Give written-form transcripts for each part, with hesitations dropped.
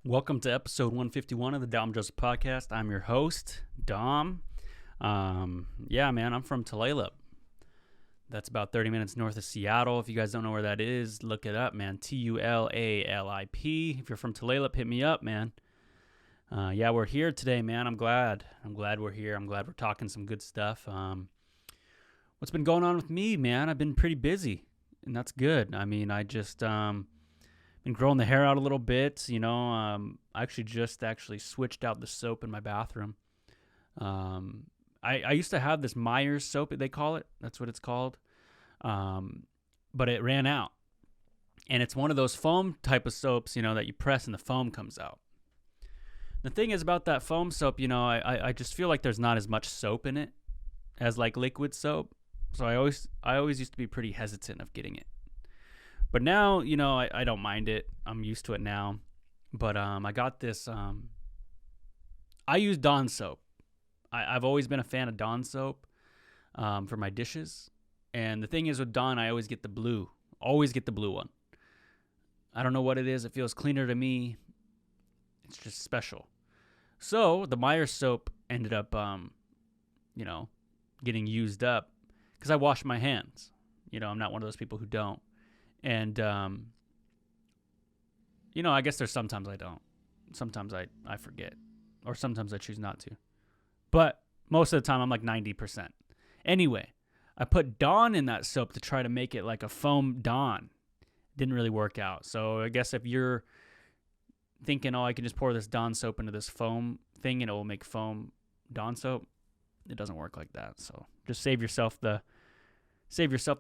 Welcome to episode 151 of the Dom Joseph Podcast. I'm your host, Dom. Man, I'm from Tulalip. That's about 30 minutes north of Seattle. If you guys don't know where that is, look it up, man. Tulalip. If you're from Tulalip, hit me up, man. We're here today, man. I'm glad we're here. I'm glad we're talking some good stuff. What's been going on with me, man? I've been pretty busy, and that's good. I mean, I just been growing the hair out a little bit, I actually switched out the soap in my bathroom. I used to have this Myers soap, they call it. That's what it's called. But it ran out. And it's one of those foam type of soaps, that you press and the foam comes out. The thing is about that foam soap, I just feel like there's not as much soap in it as like liquid soap. So I always used to be pretty hesitant of getting it. But now, I don't mind it. I'm used to it now. But I got this. I use Dawn soap. I've always been a fan of Dawn soap for my dishes. And the thing is with Dawn, I always get the blue. Always get the blue one. I don't know what it is. It feels cleaner to me. It's just special. So the Myers soap ended up, getting used up because I wash my hands. I'm not one of those people who don't. And, I guess there's sometimes I don't. Sometimes I forget. Or sometimes I choose not to. But most of the time I'm like 90%. Anyway, I put Dawn in that soap to try to make it like a foam Dawn. Didn't really work out. So I guess if you're thinking, I can just pour this Dawn soap into this foam thing and it will make foam Dawn soap, it doesn't work like that. So just save yourself the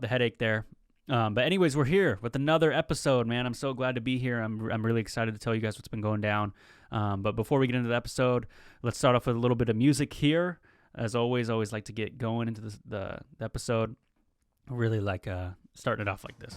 headache there. But anyways, we're here with another episode, man. I'm so glad to be here. I'm really excited to tell you guys what's been going down. But before we get into the episode, let's start off with a little bit of music here. As always like to get going into the episode. I really like starting it off like this.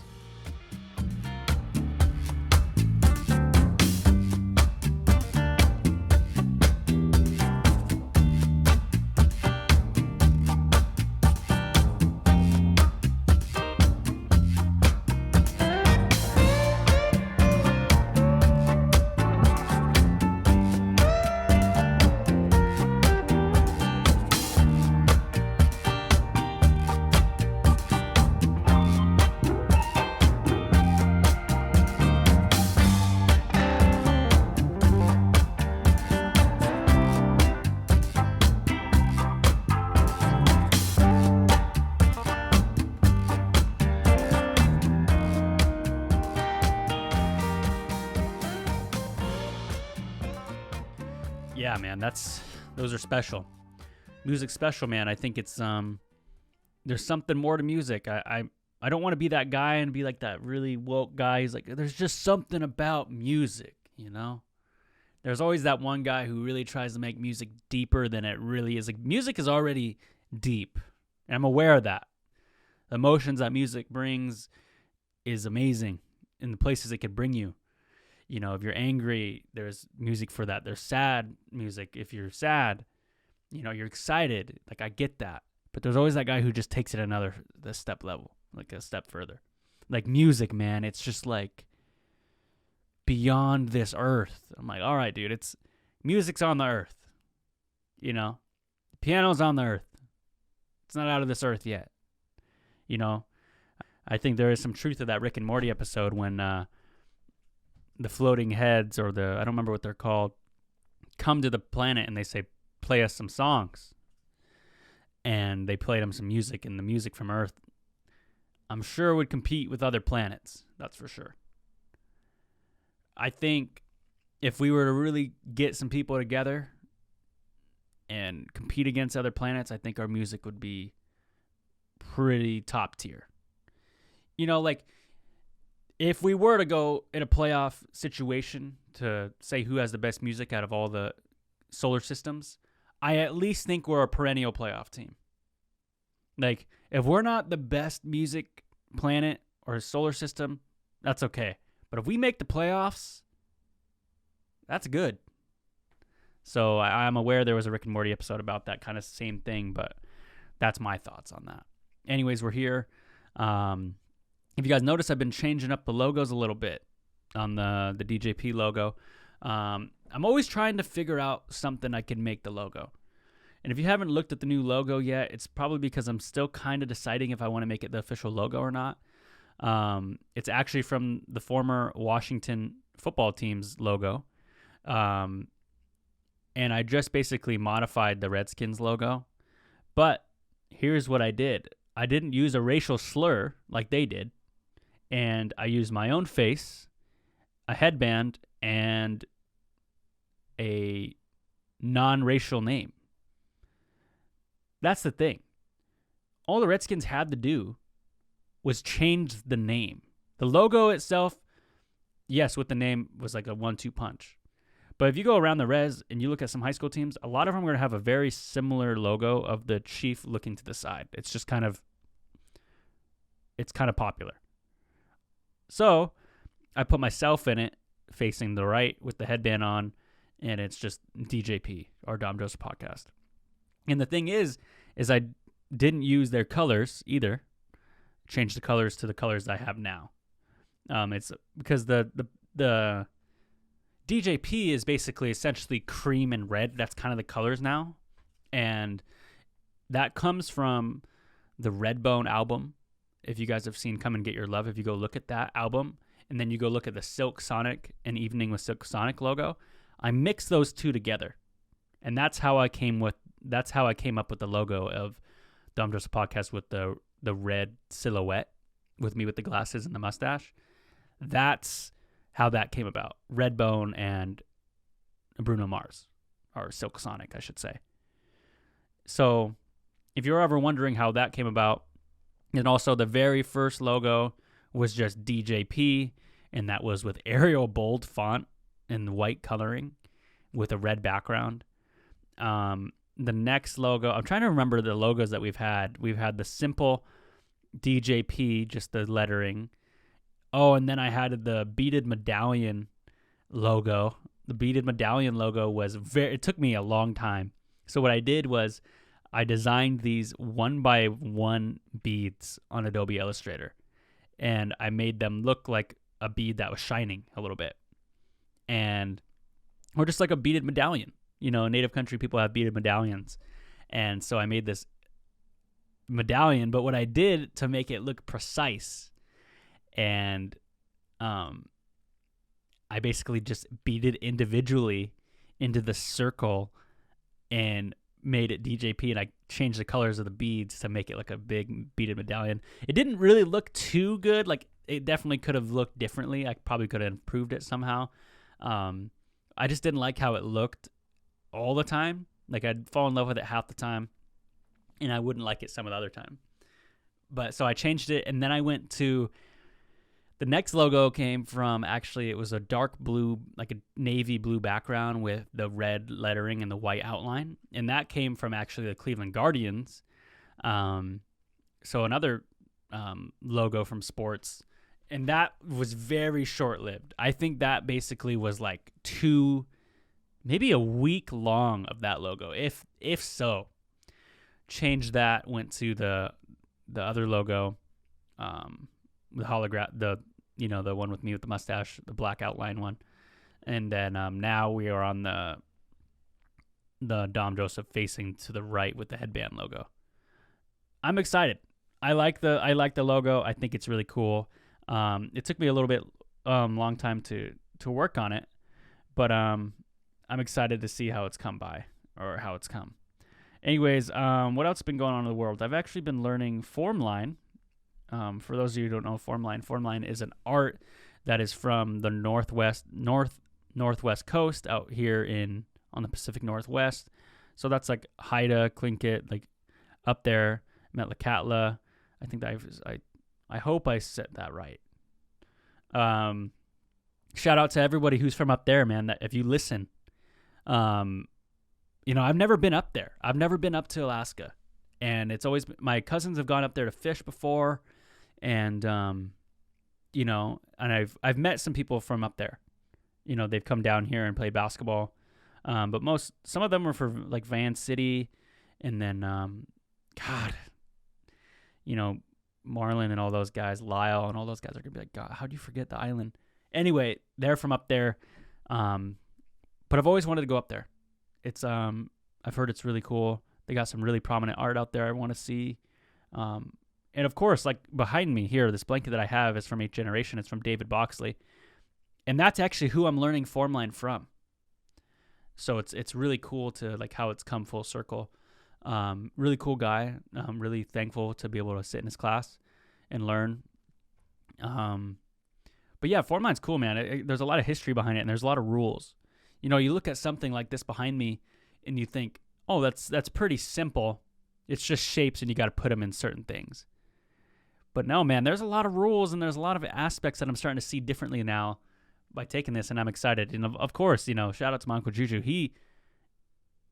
Yeah, man, those are special. Music's special, man. I think it's there's something more to music. I don't want to be that guy and be like that really woke guy. He's like, there's just something about music, There's always that one guy who really tries to make music deeper than it really is. Like, music is already deep, and I'm aware of that. The emotions that music brings is amazing in the places it could bring you. If you're angry, there's music for that. There's sad music. If you're sad, you're excited. Like, I get that. But there's always that guy who just takes it the step level, like a step further. Like music, man, it's just like beyond this earth. I'm like, all right, dude, music's on the earth. Piano's on the earth. It's not out of this earth yet. I think there is some truth to that Rick and Morty episode when the floating heads, or I don't remember what they're called, come to the planet and they say, play us some songs. And they played them some music, and the music from Earth, I'm sure, would compete with other planets. That's for sure. I think if we were to really get some people together and compete against other planets, I think our music would be pretty top tier. If we were to go in a playoff situation to say who has the best music out of all the solar systems, I at least think we're a perennial playoff team. Like, if we're not the best music planet or solar system, that's okay. But if we make the playoffs, that's good. So I'm aware there was a Rick and Morty episode about that kind of same thing, but that's my thoughts on that. Anyways, we're here. If you guys notice, I've been changing up the logos a little bit on the DJP logo. I'm always trying to figure out something I can make the logo. And if you haven't looked at the new logo yet, it's probably because I'm still kind of deciding if I want to make it the official logo or not. It's actually from the former Washington football team's logo. And I just basically modified the Redskins logo. But here's what I did. I didn't use a racial slur like they did. And I used my own face, a headband, and a non-racial name. That's the thing. All the Redskins had to do was change the name. The logo itself, yes, with the name was like a 1-2 punch. But if you go around the res and you look at some high school teams, a lot of them are going to have a very similar logo of the chief looking to the side. It's just kind of popular. So I put myself in it, facing the right with the headband on, and it's just DJP, our Dom Joseph podcast. And the thing is I didn't use their colors either. Changed the colors to the colors I have now. It's because the DJP is basically essentially cream and red. That's kind of the colors now. And that comes from the Redbone album. If you guys have seen Come and Get Your Love, if you go look at that album, and then you go look at the Silk Sonic and Evening with Silk Sonic logo, I mixed those two together. And that's how I came up with the logo of Dom Joseph Podcast with the red silhouette with me with the glasses and the mustache. That's how that came about. Redbone and Bruno Mars, or Silk Sonic, I should say. So if you're ever wondering how that came about, and also the very first logo was just DJP, and that was with Arial bold font and white coloring with a red background. The next logo, I'm trying to remember the logos that we've had. We've had the simple DJP, just the lettering. Oh, and then I had the beaded medallion logo. The beaded medallion logo was it took me a long time. So what I did was I designed these 1x1 beads on Adobe Illustrator, and I made them look like a bead that was shining a little bit, or just like a beaded medallion. You know, native country people have beaded medallions, and so I made this medallion. But what I did to make it look precise, and I basically just beaded individually into the circle and made it DJP, and I changed the colors of the beads to make it like a big beaded medallion. It didn't really look too good. Like, it definitely could have looked differently. I probably could have improved it somehow. I just didn't like how it looked all the time. Like, I'd fall in love with it half the time, and I wouldn't like it some of the other time. But so I changed it, and then I went to the next logo came from, actually, it was a dark blue, like a navy blue background with the red lettering and the white outline. And that came from actually the Cleveland Guardians. So another logo from sports. And that was very short-lived. I think that basically was like maybe a week long of that logo, if so. Changed that, went to the other logo, the hologram, the one with me with the mustache, the black outline one, and then now we are on the Dom Joseph facing to the right with the headband logo. I'm excited. I like the logo. I think it's really cool. It took me a little bit long time to work on it, but I'm excited to see how it's come. Anyways, what else has been going on in the world? I've actually been learning formline. For those of you who don't know formline is an art that is from the northwest coast out here on the Pacific Northwest. So that's like Haida, Tlingit, like up there, Metlakatla. I think that I hope I said that right. Shout out to everybody who's from up there, man. That if you listen, I've never been up there. I've never been up to Alaska, and it's always my cousins have gone up there to fish before. And, and I've met some people from up there. They've come down here and played basketball. But some of them were from like Van City, and then, Marlin and all those guys, Lyle and all those guys are going to be like, God, how do you forget the island? Anyway, they're from up there. But I've always wanted to go up there. It's I've heard it's really cool. They got some really prominent art out there I want to see. And of course, like behind me here, this blanket that I have is from 8th Generation. It's from David Boxley. And that's actually who I'm learning formline from. So it's really cool to like how it's come full circle. Really cool guy. I'm really thankful to be able to sit in his class and learn. But yeah, formline's cool, man. There's a lot of history behind it, and there's a lot of rules. You know, you look at something like this behind me, and you think, oh, that's pretty simple. It's just shapes, and you got to put them in certain things. But no, man, there's a lot of rules, and there's a lot of aspects that I'm starting to see differently now by taking this, and I'm excited. And of course, you know, shout out to my Uncle Juju. He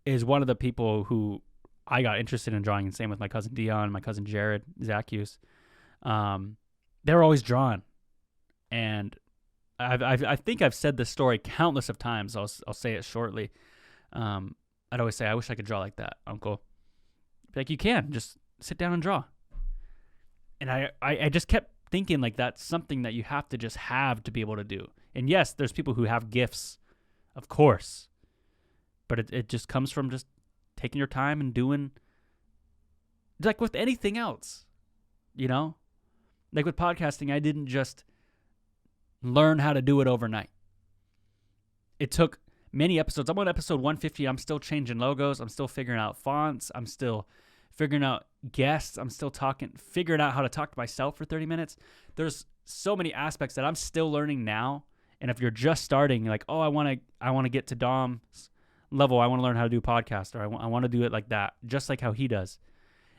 is one of the people who I got interested in drawing, and same with my cousin Dion, my cousin Jared, Zacchaeus. They're always drawn. And I think I've said this story countless of times. I'll say it shortly. I'd always say, I wish I could draw like that, Uncle. Like, you can. Just sit down and draw. And I just kept thinking, like, that's something that you have to just have to be able to do. And yes, there's people who have gifts, of course. But it just comes from just taking your time and doing, like with anything else, you know? Like with podcasting, I didn't just learn how to do it overnight. It took many episodes. I'm on episode 150. I'm still changing logos. I'm still figuring out fonts. I'm still figuring out guests. I'm still figuring out how to talk to myself for 30 minutes. There's so many aspects that I'm still learning now. And if you're just starting, like, oh, I want to get to Dom's level. I want to learn how to do a podcast, or I want to do it like that, just like how he does.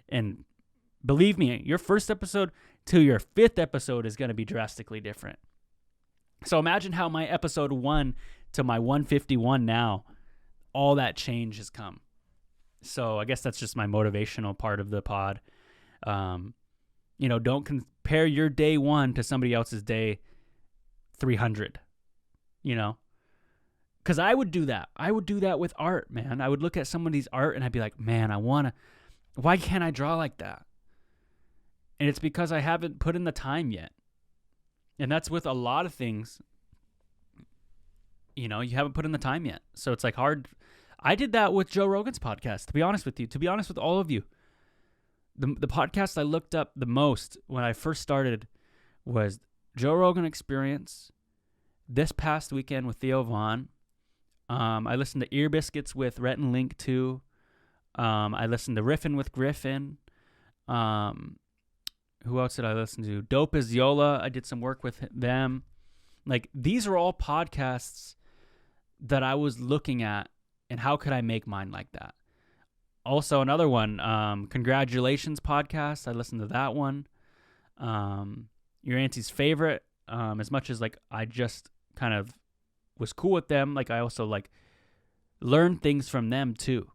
And believe me, your first episode to your 5th episode is going to be drastically different. So imagine how my episode 1 to my 151 now, all that change has come. So I guess that's just my motivational part of the pod. You know, don't compare your day 1 to somebody else's day 300, you know? Because I would do that. I would do that with art, man. I would look at somebody's art and I'd be like, man, why can't I draw like that? And it's because I haven't put in the time yet. And that's with a lot of things. You know, you haven't put in the time yet. So it's like hard. I did that with Joe Rogan's podcast, to be honest with you, to be honest with all of you. The podcast I looked up the most when I first started was Joe Rogan Experience, this past weekend with Theo Vaughn. I listened to Ear Biscuits with Rhett and Link too. I listened to Riffin' with Griffin. Who else did I listen to? Dope as Yola. I did some work with them. Like, these are all podcasts that I was looking at, and how could I make mine like that? Also, another one, Congratulations podcast. I listened to that one. Your Auntie's Favorite. As much as, like, I just kind of was cool with them, like, I also, like, learned things from them, too.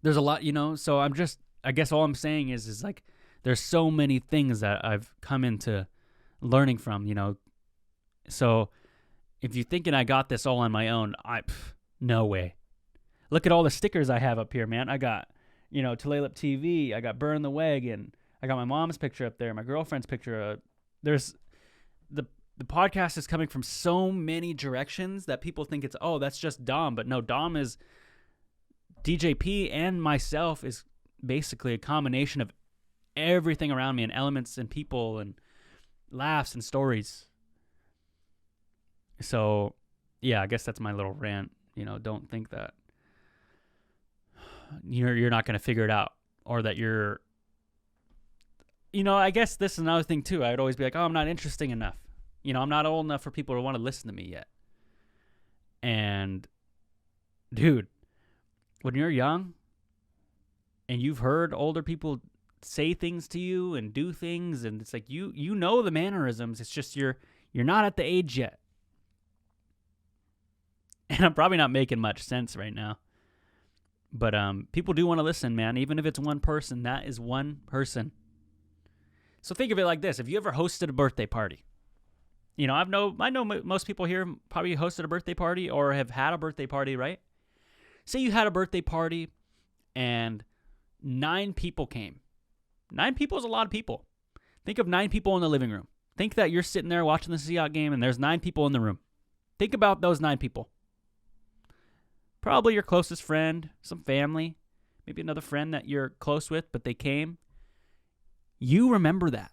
There's a lot, you know, so I guess all I'm saying is like, there's so many things that I've come into learning from, you know. So if you're thinking I got this all on my own, no way. Look at all the stickers I have up here, man. I got, you know, Tulalip TV. I got Burn the Wagon. I got my mom's picture up there, my girlfriend's picture. There's the podcast is coming from so many directions that people think it's, oh, that's just Dom. But no, Dom is DJP, and myself is basically a combination of everything around me, and elements and people and laughs and stories. So yeah, I guess that's my little rant. You know, don't think that you're not going to figure it out, or that you're, you know, I guess this is another thing too. I'd always be like, oh, I'm not interesting enough. You know, I'm not old enough for people to want to listen to me yet. And dude, when you're young and you've heard older people say things to you and do things, and it's like you know the mannerisms, it's just you're not at the age yet. And I'm probably not making much sense right now. But people do want to listen, man. Even if it's one person, that is one person. So think of it like this. If you ever hosted a birthday party, you know, I know most people here probably hosted a birthday party or have had a birthday party, right? Say you had a birthday party and 9 people came. 9 people is a lot of people. Think of 9 people in the living room. Think that you're sitting there watching the Seahawks game and there's 9 people in the room. Think about those 9 people. probably your closest friend, some family, maybe another friend that you're close with, but they came. You remember that.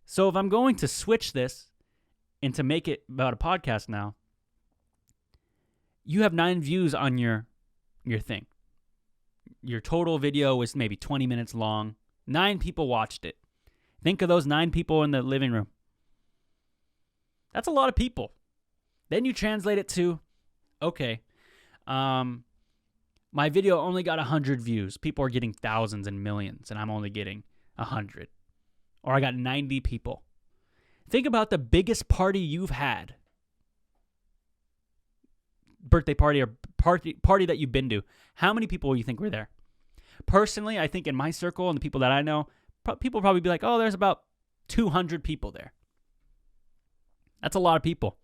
So if I'm going to switch this and to make it about a podcast now, you have 9 views on your thing. Your total video was maybe 20 minutes long. 9 people watched it. Think of those 9 people in the living room. That's a lot of people. Then you translate it to, okay, my video only got 100 views. People are getting thousands and millions, and I'm only getting 100. Or I got 90 people. Think about the biggest party you've had. Birthday party or party that you've been to. How many people you think were there? Personally, I think in my circle and the people that I know, people probably be like, oh, there's about 200 people there. That's a lot of people.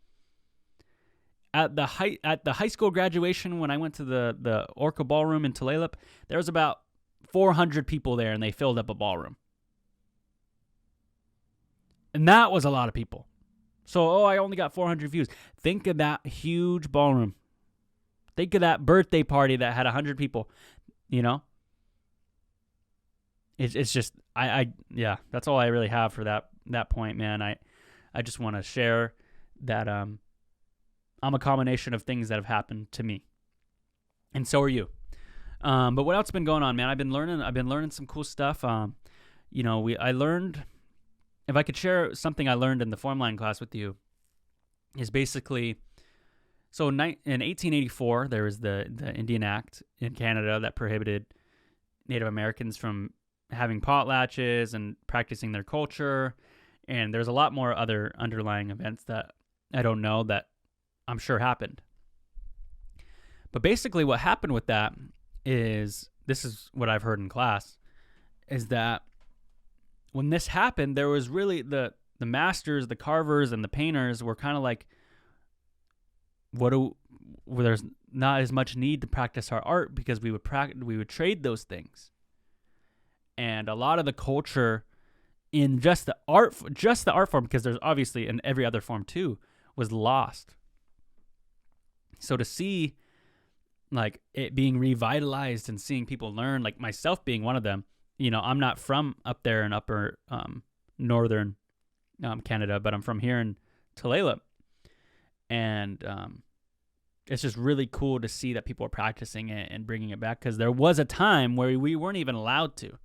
At the high school graduation, when I went to the Orca Ballroom in Tulalip, there was about 400 people there, and they filled up a ballroom. And that was a lot of people. So, I only got 400 views. Think of that huge ballroom. Think of that birthday party that had 100 people, you know? It's just, yeah, that's all I really have for that point, man. I just want to share that I'm a combination of things that have happened to me. And so are you. But what else has been going on, man? I've been learning some cool stuff. I learned, if I could share something I learned in the formline class with you, is basically, so in 1884, there was the Indian Act in Canada that prohibited Native Americans from having potlatches and practicing their culture. And there's a lot more other underlying events that I don't know that I'm sure happened. But basically what happened with that is, this is what I've heard in class, is that when this happened, there was really the masters, the carvers, and the painters were kind of like, where there's not as much need to practice our art because we would trade those things. And a lot of the culture in just the art form, because there's obviously in every other form too, was lost. So to see like it being revitalized and seeing people learn, like myself being one of them, I'm not from up there in upper northern Canada, but I'm from here in Tulalip. And it's just really cool to see that people are practicing it and bringing it back, because there was a time where we weren't even allowed to.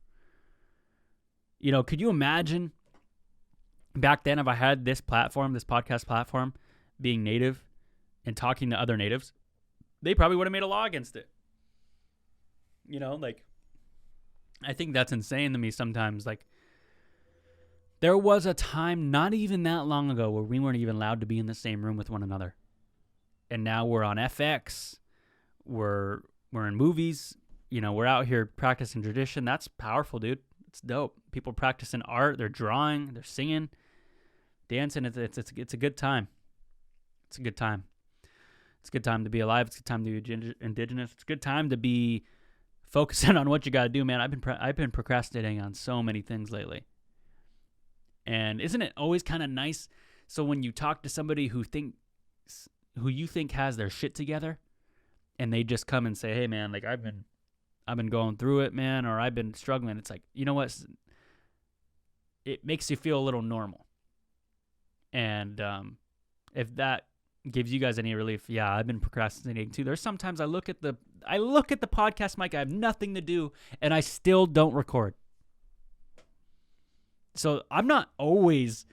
Could you imagine back then if I had this platform, this podcast platform, being native and talking to other natives? They probably would have made a law against it. I think that's insane to me sometimes. Like, there was a time not even that long ago where we weren't even allowed to be in the same room with one another. And now we're on FX. We're in movies. We're out here practicing tradition. That's powerful, dude. It's dope. People practicing art. They're drawing. They're singing, dancing. It's a good time. It's a good time. It's a good time to be alive. It's a good time to be indigenous. It's a good time to be focusing on what you got to do, man. I've been procrastinating on so many things lately. And isn't it always kind of nice? So when you talk to somebody who you think has their shit together, and they just come and say, "Hey, man, like I've been going through it, man," or "I've been struggling." It's like, you know what? It makes you feel a little normal. And if that gives you guys any relief, yeah, I've been procrastinating too. There's sometimes I look at the podcast mic, I have nothing to do, and I still don't record. So I'm not always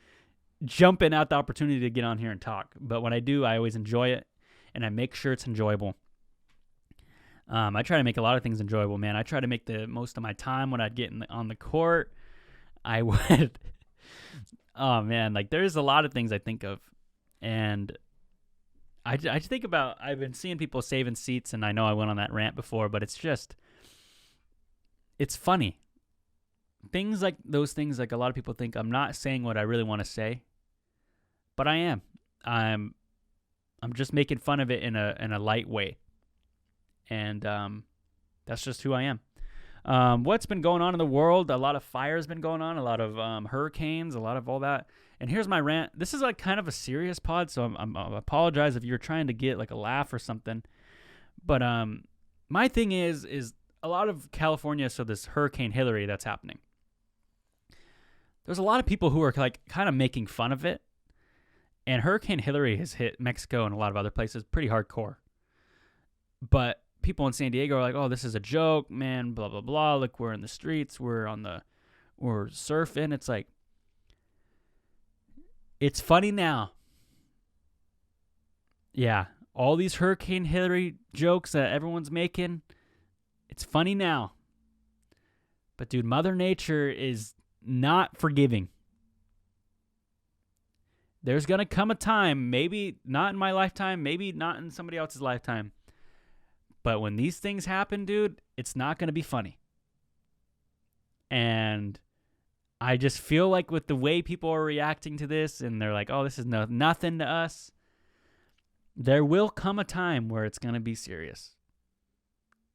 jumping at the opportunity to get on here and talk, but when I do, I always enjoy it, and I make sure it's enjoyable. I try to make a lot of things enjoyable, man. I try to make the most of my time when I'd get on the court. I would, oh man, like there's a lot of things I think of, and I think about, I've been seeing people saving seats, and I know I went on that rant before, but it's funny. Things like those things, like a lot of people think I'm not saying what I really want to say, but I am. I'm just making fun of it in a light way. And that's just who I am. What's been going on in the world? A lot of fire has been going on, a lot of hurricanes, a lot of all that. And here's my rant. This is like kind of a serious pod, so I apologize if you're trying to get like a laugh or something. But my thing is a lot of California, so this Hurricane Hillary that's happening. There's a lot of people who are like kind of making fun of it. And Hurricane Hillary has hit Mexico and a lot of other places pretty hardcore. But people in San Diego are like, oh, this is a joke, man, blah, blah, blah. Look, we're in the streets. We're surfing. It's like, it's funny now. Yeah, all these Hurricane Hillary jokes that everyone's making, it's funny now. But dude, Mother Nature is not forgiving. There's going to come a time, maybe not in my lifetime, maybe not in somebody else's lifetime. But when these things happen, dude, it's not going to be funny. And I just feel like with the way people are reacting to this, and they're like, oh, this is nothing to us, there will come a time where it's going to be serious.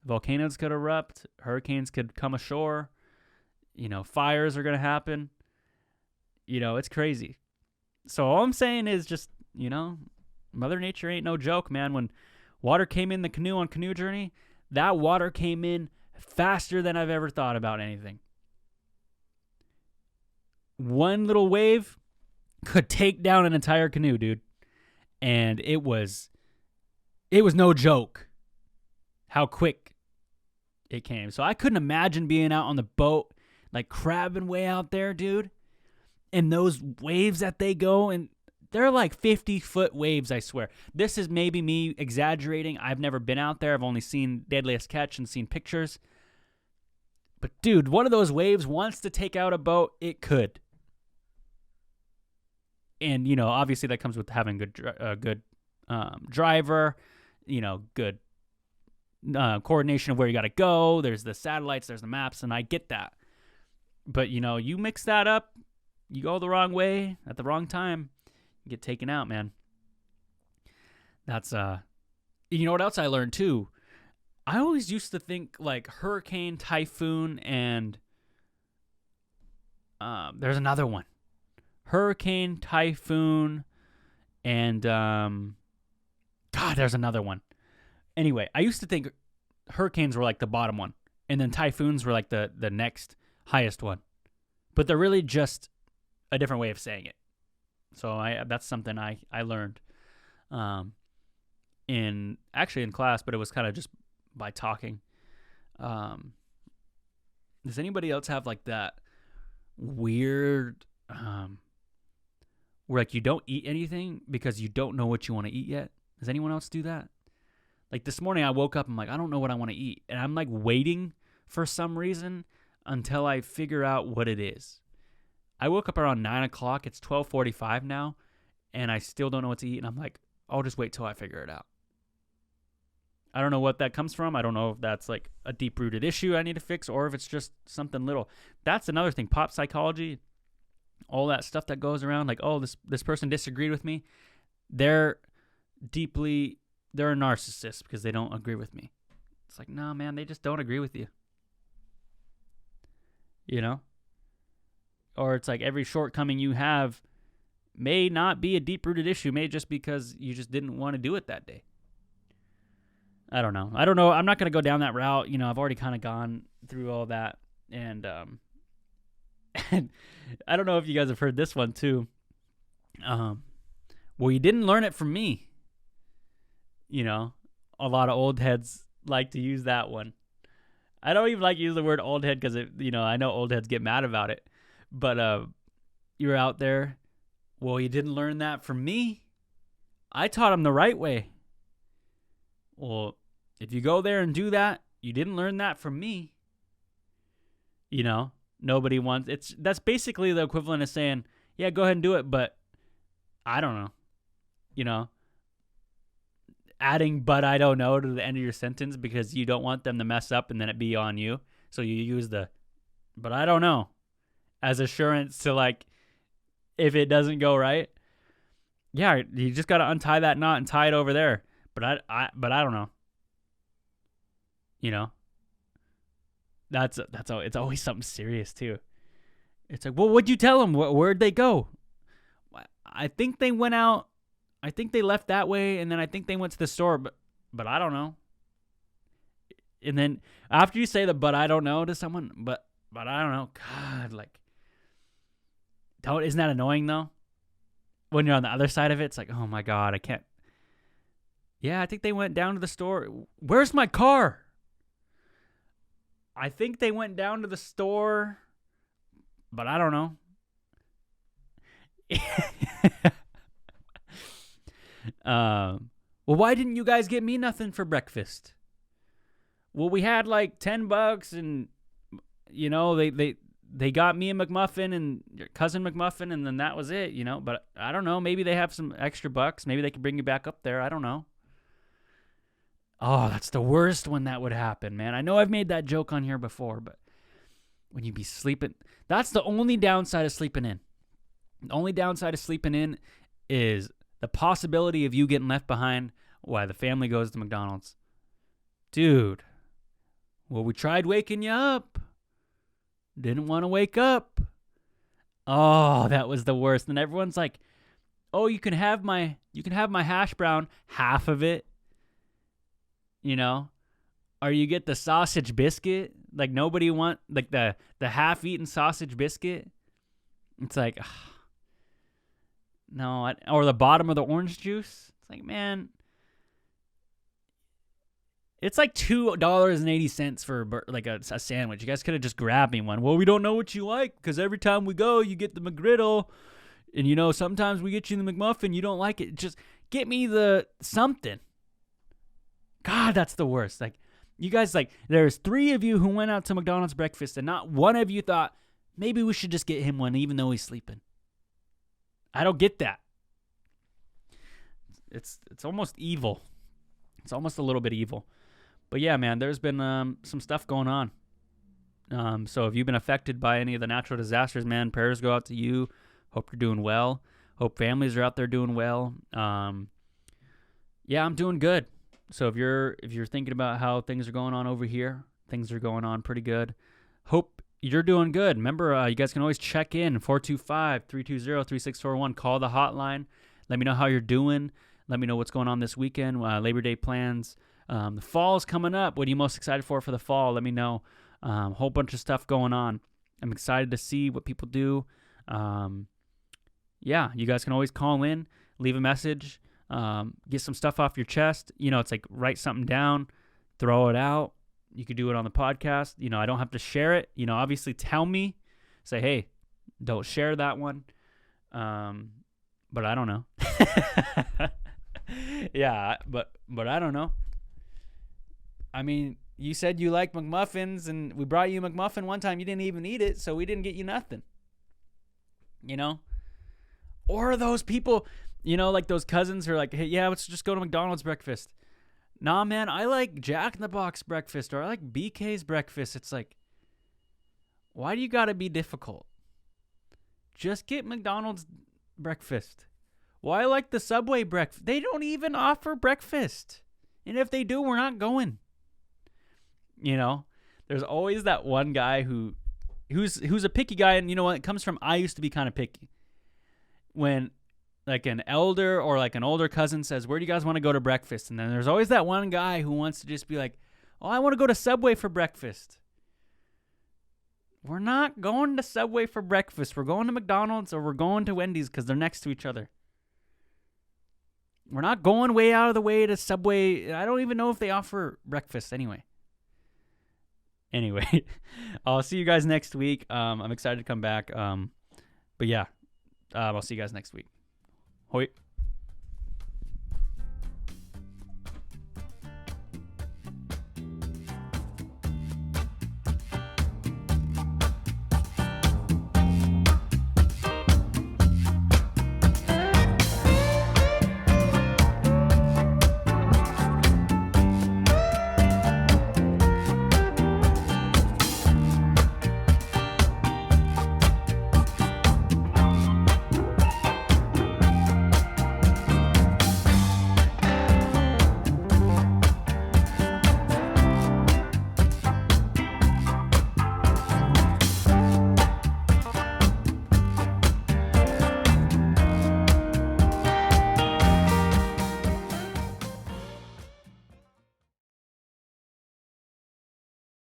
Volcanoes could erupt. Hurricanes could come ashore. Fires are going to happen. It's crazy. So all I'm saying is just, Mother Nature ain't no joke, man. When water came in the canoe on Canoe Journey, that water came in faster than I've ever thought about anything. One little wave could take down an entire canoe, dude. And it was no joke how quick it came. So I couldn't imagine being out on the boat, like crabbing way out there, dude. And those waves that they go, and they're like 50-foot waves, I swear. This is maybe me exaggerating. I've never been out there. I've only seen Deadliest Catch and seen pictures. But dude, one of those waves wants to take out a boat, it could. And, obviously that comes with having a good driver, good coordination of where you got to go. There's the satellites, there's the maps, and I get that. But, you mix that up, you go the wrong way at the wrong time, you get taken out, man. That's, you know what else I learned too? I always used to think like hurricane, typhoon, and there's another one. Hurricane, typhoon, and there's another one. Anyway, I used to think hurricanes were like the bottom one, and then typhoons were like the next highest one. But they're really just a different way of saying it. So that's something I learned in class, but it was kind of just by talking. Does anybody else have like that weird where like you don't eat anything because you don't know what you want to eat yet? Does anyone else do that? Like this morning I woke up, I'm like, I don't know what I want to eat. And I'm like waiting for some reason until I figure out what it is. I woke up around 9 o'clock. It's 12:45 now, and I still don't know what to eat. And I'm like, I'll just wait till I figure it out. I don't know what that comes from. I don't know if that's like a deep-rooted issue I need to fix or if it's just something little. That's another thing. Pop psychology, all that stuff that goes around, like, oh, this person disagreed with me. They're a narcissist because they don't agree with me. It's like, no, man, they just don't agree with you. Or it's like every shortcoming you have may not be a deep-rooted issue, may just because you just didn't want to do it that day. I don't know. I'm not going to go down that route. I've already kind of gone through all that. And, and I don't know if you guys have heard this one too. Well, you didn't learn it from me. A lot of old heads like to use that one. I don't even like to use the word old head because, I know old heads get mad about it. But you're out there. Well, you didn't learn that from me. I taught them the right way. Well, if you go there and do that, you didn't learn that from me. Nobody wants that's basically the equivalent of saying, yeah, go ahead and do it, but I don't know. Adding but I don't know to the end of your sentence because you don't want them to mess up and then it be on you. So you use the but I don't know as assurance to like if it doesn't go right. Yeah, you just got to untie that knot and tie it over there. But I don't know. It's always something serious too. It's like, well, what'd you tell them? Where'd they go? I think they went out. I think they left that way, and then I think they went to the store, but I don't know. And then after you say the "but I don't know" to someone, but I don't know. God, like, isn't that annoying though? When you're on the other side of it, it's like, oh my God, I can't. Yeah, I think they went down to the store. Where's my car? I think they went down to the store, but I don't know. Well, why didn't you guys get me nothing for breakfast? Well, we had like $10 and, you know, they got me a McMuffin and your cousin McMuffin, and then that was it, you know. But I don't know. Maybe they have some extra bucks. Maybe they can bring you back up there. I don't know. Oh, that's the worst when that would happen, man. I know I've made that joke on here before, but when you be sleeping, that's the only downside of sleeping in. The only downside of sleeping in is the possibility of you getting left behind while the family goes to McDonald's. Dude, well, we tried waking you up. Didn't want to wake up. Oh, that was the worst. And everyone's like, "Oh, you can have my hash brown, half of it." You know? Or you get the sausage biscuit. Like nobody want like the half-eaten sausage biscuit. It's like, no, or the bottom of the orange juice. It's like, man, it's like $2.80 for like a sandwich. You guys could have just grabbed me one. Well, we don't know what you like because every time we go, you get the McGriddle, and you know sometimes we get you the McMuffin. You don't like it. Just get me the something. God, that's the worst. Like, you guys, like, there's 3 of you who went out to McDonald's breakfast, and not one of you thought maybe we should just get him one, even though he's sleeping. I don't get that. It's almost evil. It's almost a little bit evil. But yeah, man, there's been some stuff going on. So if you've been affected by any of the natural disasters, man, prayers go out to you. Hope you're doing well. Hope families are out there doing well. Yeah, I'm doing good. So if you're thinking about how things are going on over here, things are going on pretty good. Hope you're doing good. Remember, you guys can always check in, 425-320-3641. Call the hotline. Let me know how you're doing. Let me know what's going on this weekend, Labor Day plans. The fall's coming up. What are you most excited for the fall? Let me know. Whole bunch of stuff going on. I'm excited to see what people do. Yeah, you guys can always call in, leave a message. Get some stuff off your chest. You know, it's like write something down, throw it out. You could do it on the podcast. You know, I don't have to share it. You know, obviously tell me, say, hey, don't share that one. But I don't know. Yeah, but I don't know. I mean, you said you like McMuffins, and we brought you a McMuffin one time. You didn't even eat it, so we didn't get you nothing. You know? Or those people, you know, like those cousins who are like, hey, yeah, let's just go to McDonald's breakfast. Nah, man, I like Jack in the Box breakfast, or I like BK's breakfast. It's like, why do you got to be difficult? Just get McDonald's breakfast. Well, I like the Subway breakfast. They don't even offer breakfast. And if they do, we're not going. You know, there's always that one guy who's a picky guy. And you know what? It comes from, I used to be kind of picky. When like an elder or like an older cousin says, where do you guys want to go to breakfast? And then there's always that one guy who wants to just be like, oh, I want to go to Subway for breakfast. We're not going to Subway for breakfast. We're going to McDonald's or we're going to Wendy's because they're next to each other. We're not going way out of the way to Subway. I don't even know if they offer breakfast anyway. Anyway, I'll see you guys next week. I'm excited to come back. But yeah, I'll see you guys next week. Hoi.